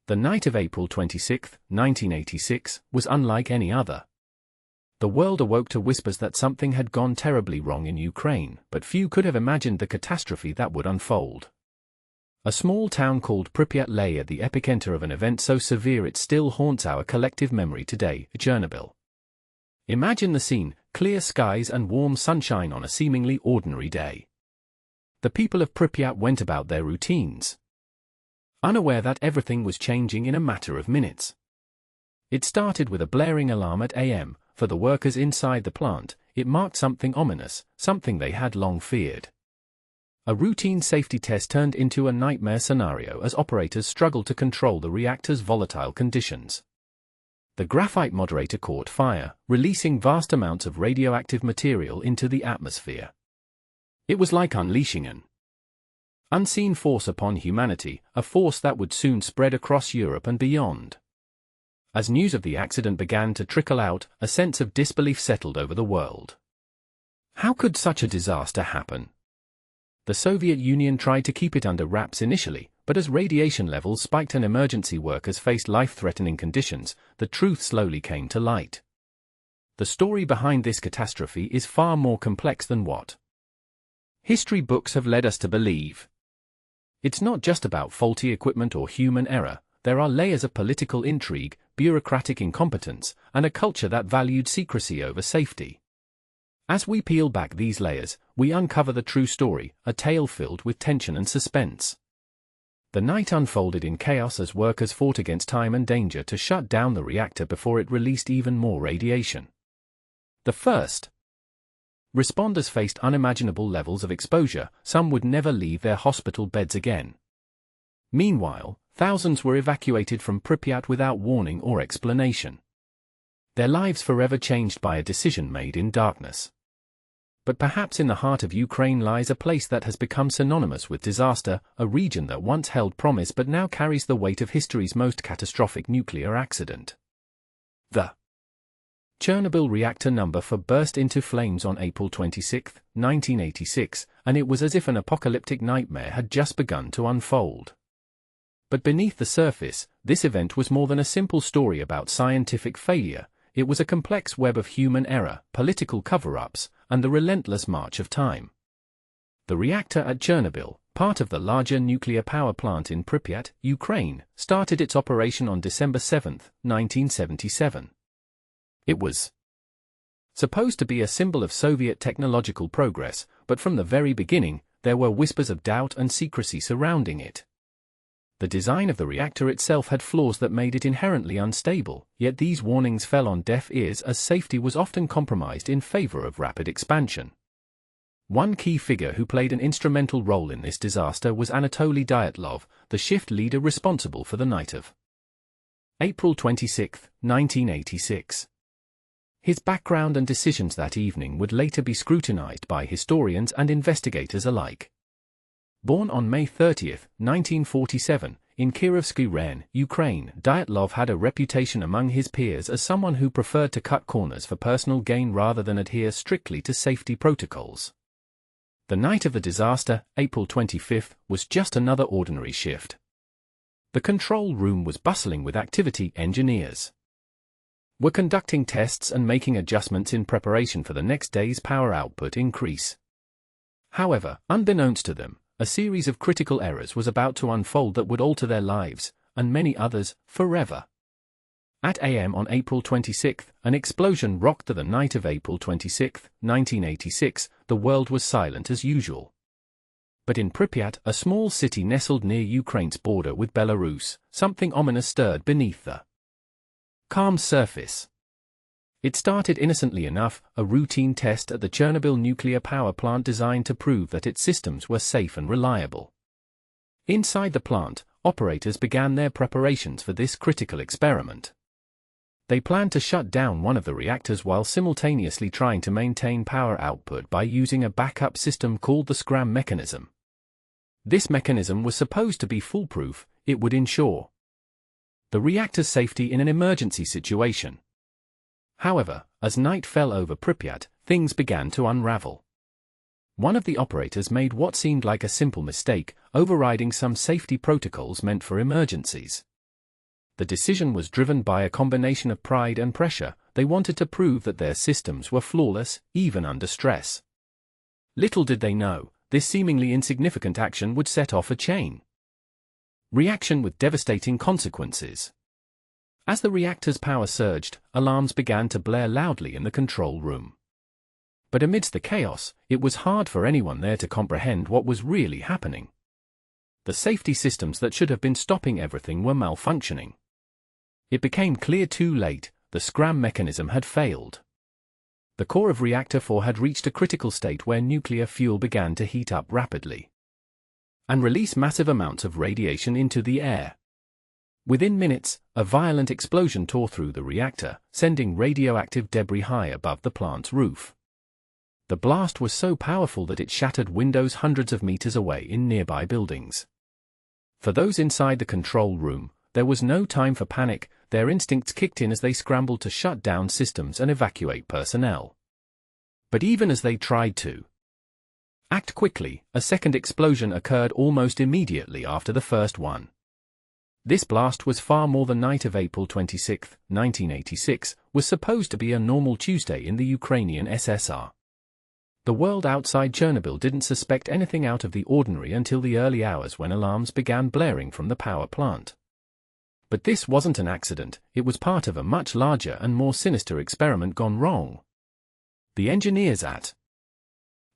The night of April 26, 1986, was unlike any other. The world awoke to whispers that something had gone terribly wrong in Ukraine, but few could have imagined the catastrophe that would unfold. A small town called Pripyat lay at the epicenter of an event so severe it still haunts our collective memory today, Chernobyl. Imagine the scene: clear skies and warm sunshine on a seemingly ordinary day. The people of Pripyat went about their routines, unaware that everything was changing in a matter of minutes. It started with a blaring alarm at AM. For the workers inside the plant, it marked something ominous, something they had long feared. A routine safety test turned into a nightmare scenario as operators struggled to control the reactor's volatile conditions. The graphite moderator caught fire, releasing vast amounts of radioactive material into the atmosphere. It was like unleashing an unseen force upon humanity, a force that would soon spread across Europe and beyond. As news of the accident began to trickle out, a sense of disbelief settled over the world. How could such a disaster happen? The Soviet Union tried to keep it under wraps initially, but as radiation levels spiked and emergency workers faced life-threatening conditions, the truth slowly came to light. The story behind this catastrophe is far more complex than what history books have led us to believe. It's not just about faulty equipment or human error. There are layers of political intrigue, bureaucratic incompetence, and a culture that valued secrecy over safety. As we peel back these layers, we uncover the true story, a tale filled with tension and suspense. The night unfolded in chaos as workers fought against time and danger to shut down the reactor before it released even more radiation. The first responders faced unimaginable levels of exposure. Some would never leave their hospital beds again. Meanwhile, thousands were evacuated from Pripyat without warning or explanation. Their lives forever changed by a decision made in darkness. But perhaps in the heart of Ukraine lies a place that has become synonymous with disaster, a region that once held promise but now carries the weight of history's most catastrophic nuclear accident. The Chernobyl reactor number 4 burst into flames on April 26, 1986, and it was as if an apocalyptic nightmare had just begun to unfold. But beneath the surface, this event was more than a simple story about scientific failure. It was a complex web of human error, political cover-ups, and the relentless march of time. The reactor at Chernobyl, part of the larger nuclear power plant in Pripyat, Ukraine, started its operation on December 7, 1977. It was supposed to be a symbol of Soviet technological progress, but from the very beginning, there were whispers of doubt and secrecy surrounding it. The design of the reactor itself had flaws that made it inherently unstable, yet these warnings fell on deaf ears as safety was often compromised in favor of rapid expansion. One key figure who played an instrumental role in this disaster was Anatoly Dyatlov, the shift leader responsible for the night of April 26, 1986. His background and decisions that evening would later be scrutinized by historians and investigators alike. Born on May 30, 1947, in Kirovsky Raion, Ukraine, Dyatlov had a reputation among his peers as someone who preferred to cut corners for personal gain rather than adhere strictly to safety protocols. The night of the disaster, April 25, was just another ordinary shift. The control room was bustling with activity. Engineers were conducting tests and making adjustments in preparation for the next day's power output increase. However, unbeknownst to them, a series of critical errors was about to unfold that would alter their lives, and many others, forever. At AM on April 26, an explosion rocked the night of April 26, 1986. The world was silent as usual. But in Pripyat, a small city nestled near Ukraine's border with Belarus, something ominous stirred beneath the calm surface. It started innocently enough, a routine test at the Chernobyl nuclear power plant designed to prove that its systems were safe and reliable. Inside the plant, operators began their preparations for this critical experiment. They planned to shut down one of the reactors while simultaneously trying to maintain power output by using a backup system called the scram mechanism. This mechanism was supposed to be foolproof. It would ensure the reactor's safety in an emergency situation. However, as night fell over Pripyat, things began to unravel. One of the operators made what seemed like a simple mistake, overriding some safety protocols meant for emergencies. The decision was driven by a combination of pride and pressure. They wanted to prove that their systems were flawless, even under stress. Little did they know, this seemingly insignificant action would set off a chain reaction with devastating consequences. As the reactor's power surged, alarms began to blare loudly in the control room. But amidst the chaos, it was hard for anyone there to comprehend what was really happening. The safety systems that should have been stopping everything were malfunctioning. It became clear too late, the scram mechanism had failed. The core of Reactor 4 had reached a critical state where nuclear fuel began to heat up rapidly and release massive amounts of radiation into the air. Within minutes, a violent explosion tore through the reactor, sending radioactive debris high above the plant's roof. The blast was so powerful that it shattered windows hundreds of meters away in nearby buildings. For those inside the control room, there was no time for panic. Their instincts kicked in as they scrambled to shut down systems and evacuate personnel. But even as they tried to act quickly, a second explosion occurred almost immediately after the first one. This blast was far more. The night of April 26, 1986, was supposed to be a normal Tuesday in the Ukrainian SSR. The world outside Chernobyl didn't suspect anything out of the ordinary until the early hours when alarms began blaring from the power plant. But this wasn't an accident, it was part of a much larger and more sinister experiment gone wrong. The engineers at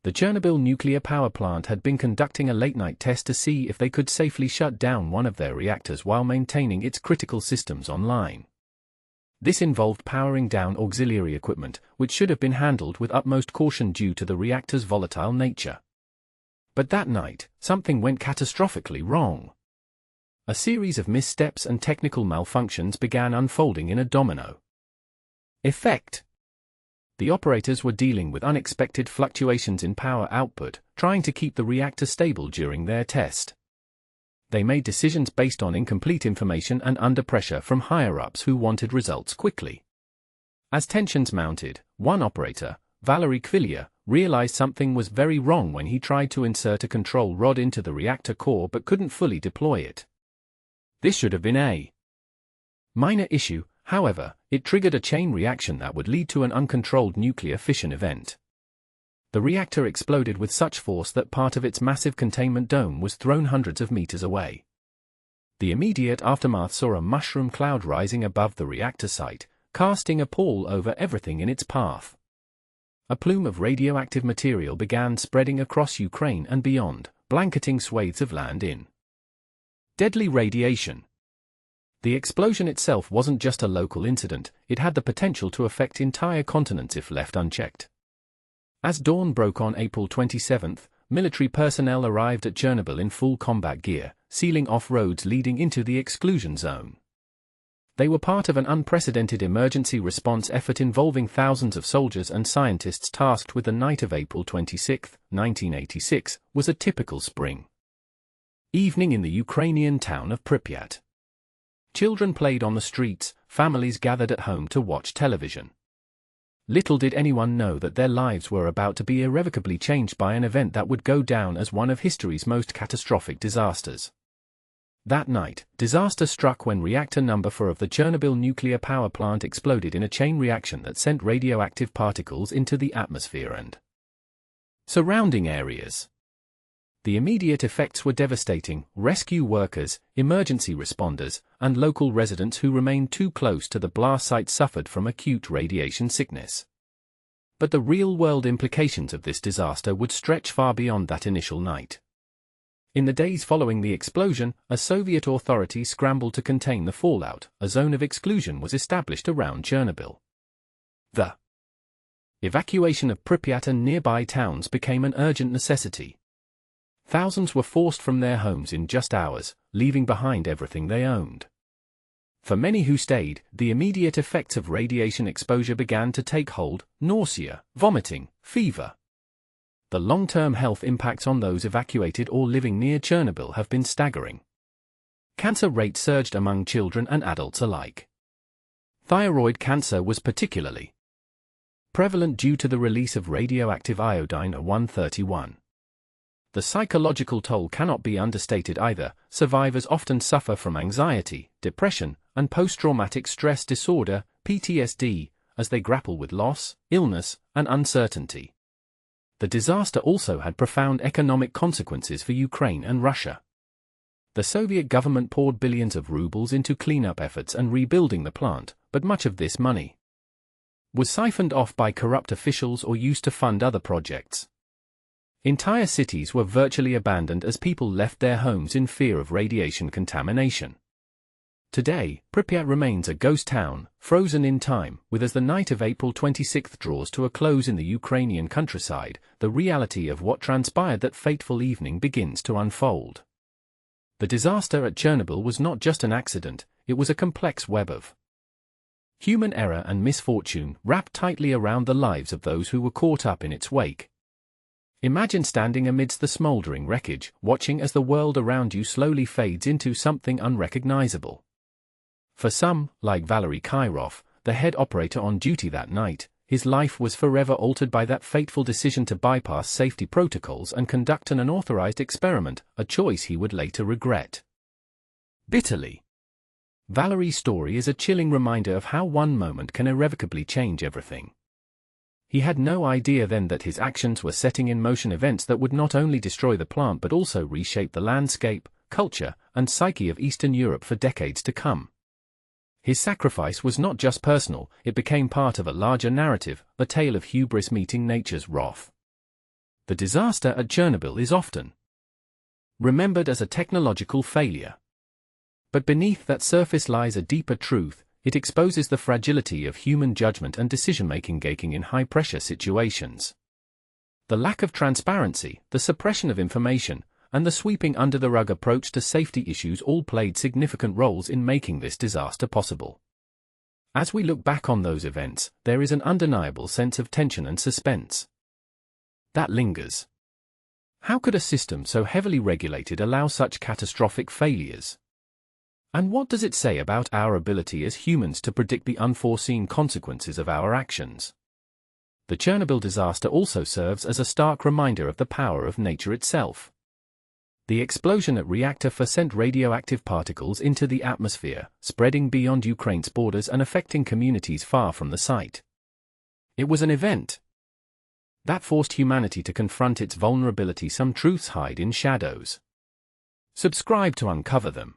the Chernobyl nuclear power plant had been conducting a late-night test to see if they could safely shut down one of their reactors while maintaining its critical systems online. This involved powering down auxiliary equipment, which should have been handled with utmost caution due to the reactor's volatile nature. But that night, something went catastrophically wrong. A series of missteps and technical malfunctions began unfolding in a domino effect. The operators were dealing with unexpected fluctuations in power output, trying to keep the reactor stable during their test. They made decisions based on incomplete information and under pressure from higher-ups who wanted results quickly. As tensions mounted, one operator, Valery Kvilya, realized something was very wrong when he tried to insert a control rod into the reactor core but couldn't fully deploy it. This should have been a minor issue. However, it triggered a chain reaction that would lead to an uncontrolled nuclear fission event. The reactor exploded with such force that part of its massive containment dome was thrown hundreds of meters away. The immediate aftermath saw a mushroom cloud rising above the reactor site, casting a pall over everything in its path. A plume of radioactive material began spreading across Ukraine and beyond, blanketing swathes of land in deadly radiation. The explosion itself wasn't just a local incident, it had the potential to affect entire continents if left unchecked. As dawn broke on April 27, military personnel arrived at Chernobyl in full combat gear, sealing off roads leading into the exclusion zone. They were part of an unprecedented emergency response effort involving thousands of soldiers and scientists tasked with. The night of April 26, 1986, was a typical spring evening in the Ukrainian town of Pripyat. Children played on the streets, families gathered at home to watch television. Little did anyone know that their lives were about to be irrevocably changed by an event that would go down as one of history's most catastrophic disasters. That night, disaster struck when reactor number 4 of the Chernobyl nuclear power plant exploded in a chain reaction that sent radioactive particles into the atmosphere and surrounding areas. The immediate effects were devastating. Rescue workers, emergency responders, and local residents who remained too close to the blast site suffered from acute radiation sickness. But the real-world implications of this disaster would stretch far beyond that initial night. In the days following the explosion, a Soviet authority scrambled to contain the fallout. A zone of exclusion was established around Chernobyl. The evacuation of Pripyat and nearby towns became an urgent necessity. Thousands were forced from their homes in just hours, leaving behind everything they owned. For many who stayed, the immediate effects of radiation exposure began to take hold: nausea, vomiting, fever. The long-term health impacts on those evacuated or living near Chernobyl have been staggering. Cancer rates surged among children and adults alike. Thyroid cancer was particularly prevalent due to the release of radioactive iodine-131. The psychological toll cannot be understated either. Survivors often suffer from anxiety, depression, and post-traumatic stress disorder, PTSD, as they grapple with loss, illness, and uncertainty. The disaster also had profound economic consequences for Ukraine and Russia. The Soviet government poured billions of rubles into cleanup efforts and rebuilding the plant, but much of this money was siphoned off by corrupt officials or used to fund other projects. Entire cities were virtually abandoned as people left their homes in fear of radiation contamination. Today, Pripyat remains a ghost town, frozen in time, with as the night of April 26 draws to a close in the Ukrainian countryside, the reality of what transpired that fateful evening begins to unfold. The disaster at Chernobyl was not just an accident, it was a complex web of human error and misfortune wrapped tightly around the lives of those who were caught up in its wake. Imagine standing amidst the smoldering wreckage, watching as the world around you slowly fades into something unrecognizable. For some, like Valery Kyrov, the head operator on duty that night, his life was forever altered by that fateful decision to bypass safety protocols and conduct an unauthorized experiment, a choice he would later regret bitterly. Valery's story is a chilling reminder of how one moment can irrevocably change everything. He had no idea then that his actions were setting in motion events that would not only destroy the plant but also reshape the landscape, culture, and psyche of Eastern Europe for decades to come. His sacrifice was not just personal, it became part of a larger narrative, a tale of hubris meeting nature's wrath. The disaster at Chernobyl is often remembered as a technological failure. But beneath that surface lies a deeper truth. It exposes the fragility of human judgment and decision-making in high-pressure situations. The lack of transparency, the suppression of information, and the sweeping under-the-rug approach to safety issues all played significant roles in making this disaster possible. As we look back on those events, there is an undeniable sense of tension and suspense that lingers. How could a system so heavily regulated allow such catastrophic failures? And what does it say about our ability as humans to predict the unforeseen consequences of our actions? The Chernobyl disaster also serves as a stark reminder of the power of nature itself. The explosion at reactor 4 sent radioactive particles into the atmosphere, spreading beyond Ukraine's borders and affecting communities far from the site. It was an event that forced humanity to confront its vulnerability. Some truths hide in shadows. Subscribe to uncover them.